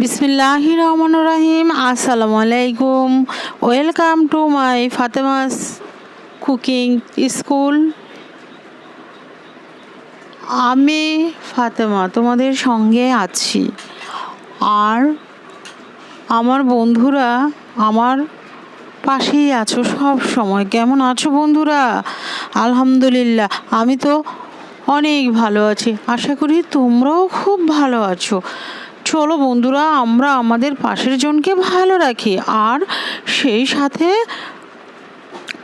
বিসমিল্লাহির রহমানির রহিম। আসসালামু আলাইকুম। Welcome to my Fatema's cooking school. আমি ফাতেমা তোমাদের সঙ্গে আছি, আর আমার বন্ধুরা আমার পাশেই আছো সব সময়। কেমন আছো বন্ধুরা? আলহামদুলিল্লাহ, আমি তো অনেক ভালো আছি। আশা করি তোমরাও খুব ভালো আছো। চলো বন্ধুরা, আমরা আমাদের পাশের জনকে ভালো রাখি, আর সেই সাথে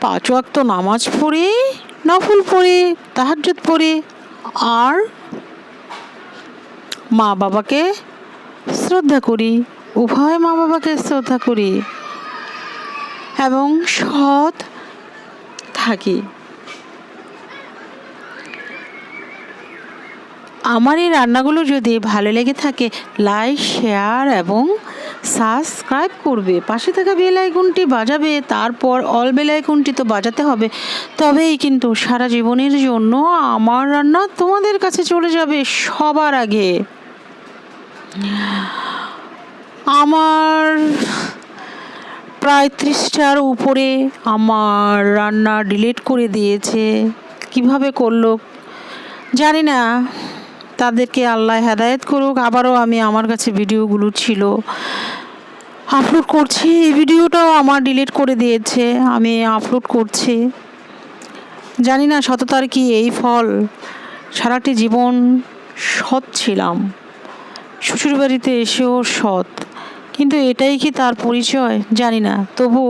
5 ওয়াক্ত নামাজ পড়ি, নফল পড়ি, তাহাজ্জুদ পড়ি, আর মা বাবাকে শ্রদ্ধা করি। উভয় মা বাবাকে শ্রদ্ধা করি এবং সৎ থাকি। আমার এই রান্নাগুলো যদি ভালো লেগে থাকে, লাইক, শেয়ার এবং সাবস্ক্রাইব করবে। পাশে থাকা বেল আইকনটি বাজাবে, তারপর অল বেল আইকনটি তো বাজাতে হবে। তবেই কিন্তু সারা জীবনের জন্য আমার রান্না তোমাদের কাছে চলে যাবে সবার আগে। আমার প্রায় 30টার উপরে আমার রান্না ডিলিট করে দিয়েছে। কিভাবে করলো জানি না, তাদেরকে আল্লাহ হেদায়েত করুক। আবারও আমি আমার কাছে ভিডিওগুলো ছিল আপলোড করছি, এই ভিডিওটাও আমার ডিলিট করে দিয়েছে। আমি আপলোড করছি, জানি না সততার কি এই ফল। সারাটি জীবন সৎ ছিলাম, শ্বশুরবাড়িতে এসেও সৎ, কিন্তু এটাই কি তার পরিচয় জানি না। তবু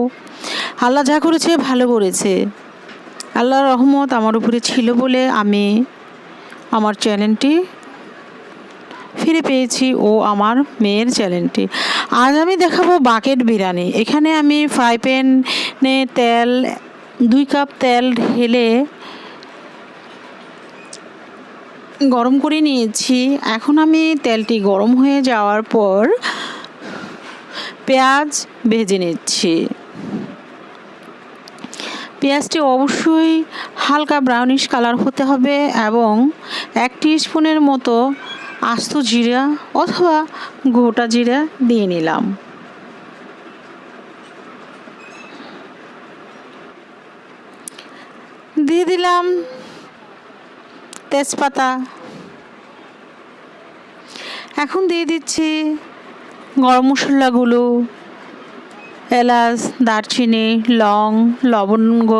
আল্লাহ যা করেছে ভালো করেছে। আল্লাহর রহমত আমার উপরে ছিল বলে আমি আমার চ্যানেলটি ফিরে পেয়েছি, ও আমার মেয়ের চ্যানেলটি। আজ আমি দেখাবো বাকেট বিরিয়ানি। এখানে আমি ফ্রাই প্যানে 2 কাপ তেল ঢেলে গরম করে নিয়েছি। এখন আমি তেলটি গরম হয়ে যাওয়ার পর পেঁয়াজ ভেজে নিচ্ছি। পেঁয়াজটি অবশ্যই হালকা ব্রাউনিশ কালার হতে হবে এবং 1 টিস্পুনের মতো আস্ত জিরা অথবা গোটা জিরা দিয়ে নিলাম। দিয়ে দিলাম তেজপাতা। এখন দিয়ে দিচ্ছি গরম মশলাগুলো, এলাচ, দারচিনি, লং, লবঙ্গ,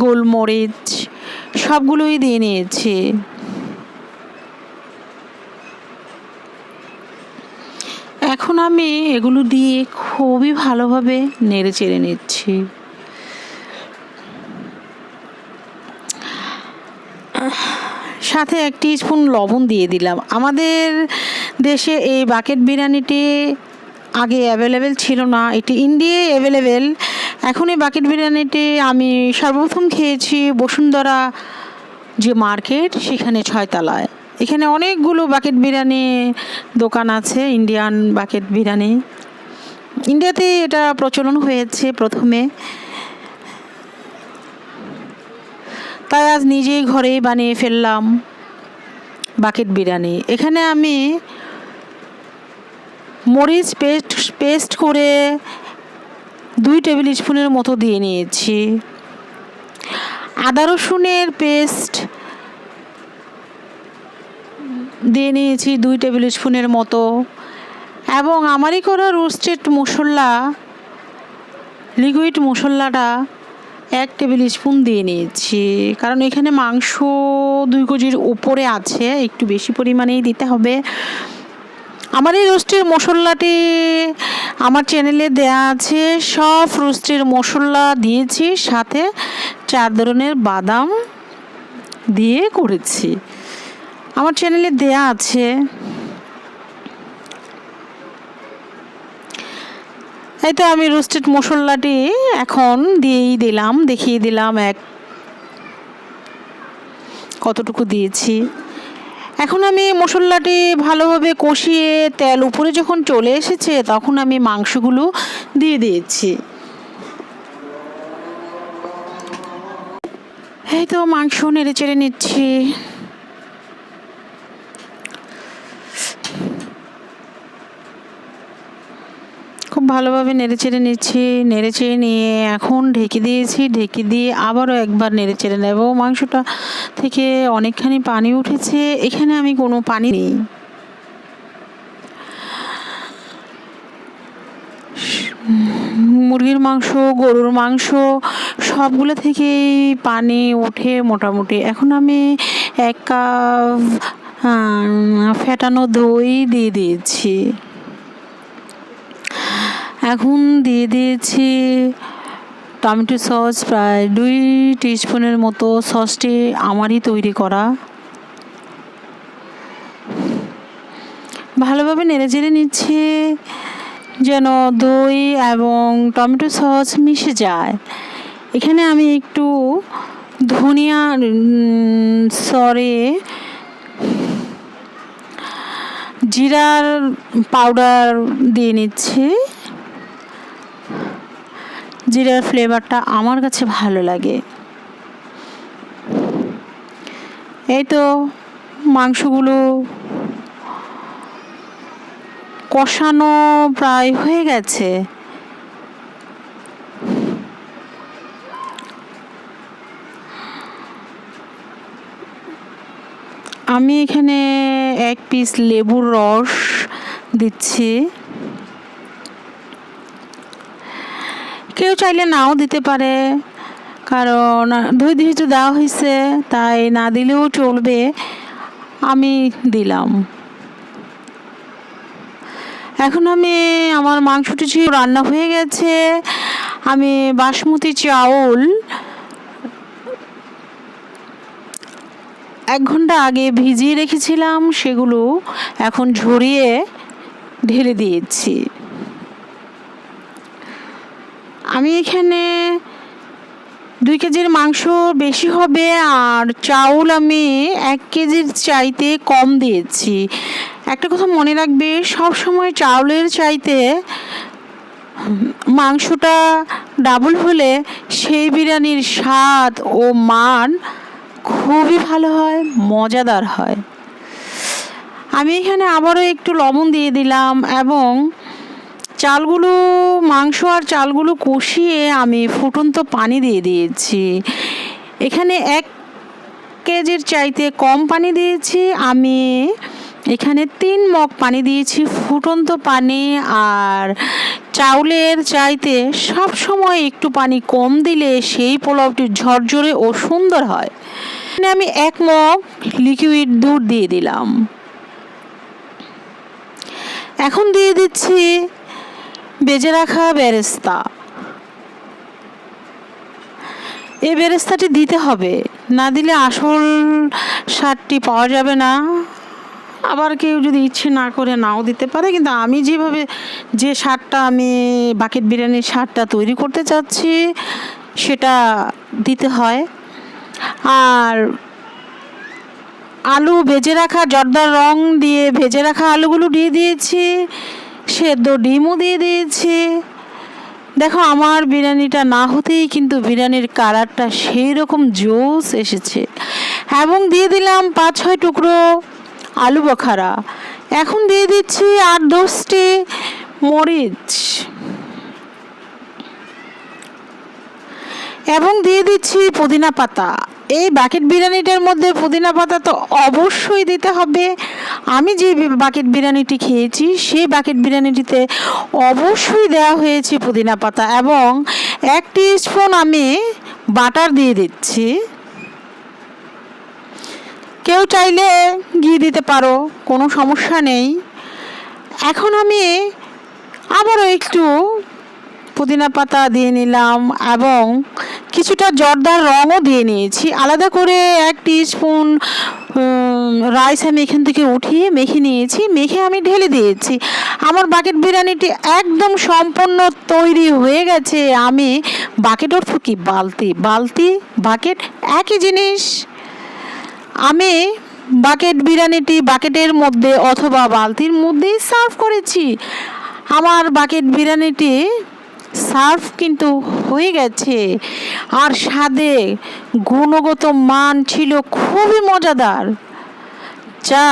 গোলমরিচ সবগুলোই দিয়ে নিয়েছি। এখন আমি এগুলো দিয়ে খুবই ভালোভাবে নেড়ে চেড়ে নিচ্ছি। সাথে 1 টিস্পুন লবণ দিয়ে দিলাম। আমাদের দেশে এই বাকেট বিরিয়ানিটি আগে অ্যাভেলেবেল ছিল না, এটি ইন্ডিয়ায় অ্যাভেলেবেল। এখন এই বাকেট বিরিয়ানিটি আমি সর্বপ্রথম খেয়েছি বসুন্ধরা যে মার্কেট, সেখানে 6 তলায়। এখানে অনেকগুলো বাকেট বিরিয়ানি দোকান আছে, ইন্ডিয়ান বাকেট বিরিয়ানি। ইন্ডিয়াতে এটা প্রচলন হয়েছে প্রথমে, তাই আজ নিজেই ঘরেই বানিয়ে ফেললাম বাকেট বিরিয়ানি। এখানে আমি মরিচ পেস্ট করে 2 টেবিল স্পুনের মতো দিয়ে নিয়েছি। আদা রসুনের পেস্ট দিয়ে নিয়েছি 2 টেবিল স্পুনের মতো, এবং আমারই করা রোস্টেড মশলা, লিকুইড মশলাটা 1 টেবিল স্পুন দিয়ে নিয়েছি। কারণ এখানে মাংস 2 কেজির উপরে আছে, একটু বেশি পরিমাণেই দিতে হবে। আমার এই রোস্টের মশলাটি আমার চ্যানেলে দেয়া আছে, সব রোস্টের মশলা দিয়েছি, সাথে 4 ধরনের বাদাম দিয়ে করেছি, আমার চ্যানেলে দেয়া আছে। এই তো আমি রোস্টেড মশলাটি এখন দেখিয়ে দিলাম কতটুকু দিয়েছি। এখন আমি মশলাটি ভালোভাবে কষিয়ে তেল উপরে যখন চলে এসেছে, তখন আমি মাংসগুলো দিয়ে দিয়েছি। এই তো মাংস নেড়ে চেড়ে নিচ্ছি। খুব ভালোভাবে নেড়েচেড়ে নিচ্ছি। নেড়েচেড়ে নিয়ে এখন ঢেকে দিয়েছি। ঢেকে দিয়ে আবারও একবার নেড়েচেড়ে নেব। মাংসটা থেকে অনেকখানি পানি উঠেছে, এখানে আমি কোনো পানি নেই। মুরগির মাংস, গরুর মাংস সবগুলো থেকেই পানি ওঠে মোটামুটি। এখন আমি 1 কাপ ফেটানো দই দিয়ে দিয়েছি। এখন দিয়ে দিয়েছি টমেটো সস, প্রায় 2 টিস্পুনের মতো। সসটি আমারই তৈরি করা। ভালোভাবে নেড়েচেড়ে নিচ্ছি যেন দই এবং টমেটো সস মিশে যায়। এখানে আমি একটু ধনিয়া জিরার পাউডার দিয়ে নিচ্ছি। জিরার ফ্লেভারটা আমার কাছে ভালো লাগে। এই তো মাংসগুলো কষানো প্রায় হয়ে গেছে। আমি এখানে 1 পিস লেবুর রস দিচ্ছি। কেউ চাইলে নাও দিতে পারে, কারণ দই যেহেতু দেওয়া হয়েছে তাই না দিলেও চলবে, আমি দিলাম। এখন আমার মাংসটি রান্না হয়ে গেছে। আমি বাসমতি চাউল 1 ঘন্টা আগে ভিজিয়ে রেখেছিলাম, সেগুলো এখন ঝরিয়ে ঢেলে দিয়েছি। আমি এখানে 2 কেজির মাংস বেশি হবে, আর চাউল আমি 1 কেজির চাইতে কম দিয়েছি। একটা কথা মনে রাখবে, সব সময় চাউলের চাইতে মাংসটা ডাবল হলে সেই বিরিয়ানির স্বাদ ও মান খুবই ভালো হয়, মজাদার হয়। আমি এখানে আবারও একটু লবণ দিয়ে দিলাম এবং মাংস আর চালগুলো কষিয়ে আমি ফুটন্ত পানি দিয়ে দিয়েছি। এখানে 1 কেজির চাইতে কম পানি দিয়েছি। আমি এখানে 3 মগ পানি দিয়েছি, ফুটন্ত পানি। আর চাউলের চাইতে সব সময় একটু পানি কম দিলে সেই পোলাওটি ঝরঝরে ও সুন্দর হয়। এখানে আমি 1 মগ লিকুইড দুধ দিয়ে দিলাম। এখন দিয়ে দিচ্ছি ভেজে রাখা বেরেস্তা। এই বেরেস্তাটি দিতে হবে, না দিলে আসল স্বাদটি পাওয়া যাবে না। আবার কেউ যদি ইচ্ছে না করে নাও দিতে পারে, কিন্তু আমি যে স্বাদটা আমি বাকেট বিরিয়ানির স্বাদটা তৈরি করতে চাচ্ছি সেটা দিতে হয়। আর আলু ভেজে রাখা, জর্দার রং দিয়ে ভেজে রাখা আলুগুলো দিয়ে দিয়েছি। সেদ্ধ ডিমও দিয়ে দিয়েছি। দেখো, আমার বিরিয়ানিটা না হতেই কিন্তু বিরিয়ানির কালারটা সেই রকম জোস এসেছে। এবং দিয়ে দিলাম 5-6 টুকরো আলু বখারা। এখন দিয়ে দিচ্ছি 8-10টি মরিচ এবং দিয়ে দিচ্ছি পুদিনা পাতা। এই বাকেট বিরিয়ানিটার মধ্যে পুদিনা পাতা তো অবশ্যই দিতে হবে। আমি যে বাকেট বিরিয়ানিটি খেয়েছি সেই বাকেট বিরিয়ানিটিতে অবশ্যই দেওয়া হয়েছে পুদিনা পাতা। এবং 1 টিস্পুন আমি বাটার দিয়ে দিচ্ছি। কেউ চাইলে ঘি দিতে পারো, কোনো সমস্যা নেই। এখন আমি আবারও একটু পুদিনা পাতা দিয়ে নিলাম এবং কিছুটা জর্দার রঙও দিয়ে নিয়েছি। আলাদা করে 1 টিস্পুন রাইস আমি এখান থেকে উঠিয়ে মেখে নিয়েছি। মেখে আমি ঢেলে দিয়েছি। আমার বাকেট বিরিয়ানিটি একদম সম্পূর্ণ তৈরি হয়ে গেছে। আমি বাকেট অর্থ কি, বাকেট একই জিনিস। আমি বাকেট বিরিয়ানিটি বাকেটের মধ্যে অথবা বালতির মধ্যেই সার্ভ করেছি। আমার বাকেট বিরিয়ানিটি সার্ভ কিন্তু হয়ে গেছে, আর স্বাদে গুণগত মান ছিল খুবই মজাদার, যা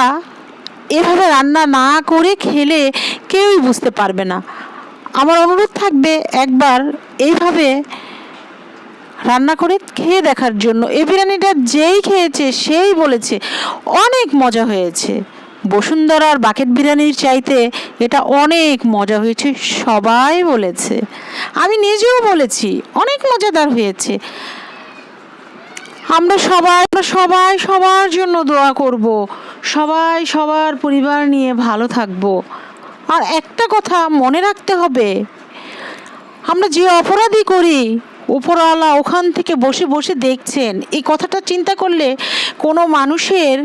এভাবে রান্না না করে খেলে কেউই বুঝতে পারবে না। আমার অনুরোধ থাকবে একবার এইভাবে রান্না করে খেয়ে দেখার জন্য। এই বিরিয়ানিটা যেই খেয়েছে সেই বলেছে অনেক মজা হয়েছে। বসুন্ধরার বাকেট বিরিয়ানির চাইতে এটা অনেক মজা হয়েছে, সবাই বলেছে, আমি নিজেও বলেছি অনেক মজাদার হয়েছে। আমরা সবাই সবার জন্য দোয়া করব, সবাই সবার পরিবার নিয়ে ভালো থাকবো। আর একটা কথা মনে রাখতে হবে, আমরা যে অপরাধী করি উপরওয়ালা ওখান থেকে বসে বসে দেখছেন। এই কথাটা চিন্তা করলে কোনো মানুষের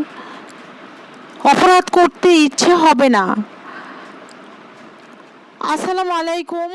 অপরাধ করতে ইচ্ছে হবে না। আসসালামু আলাইকুম।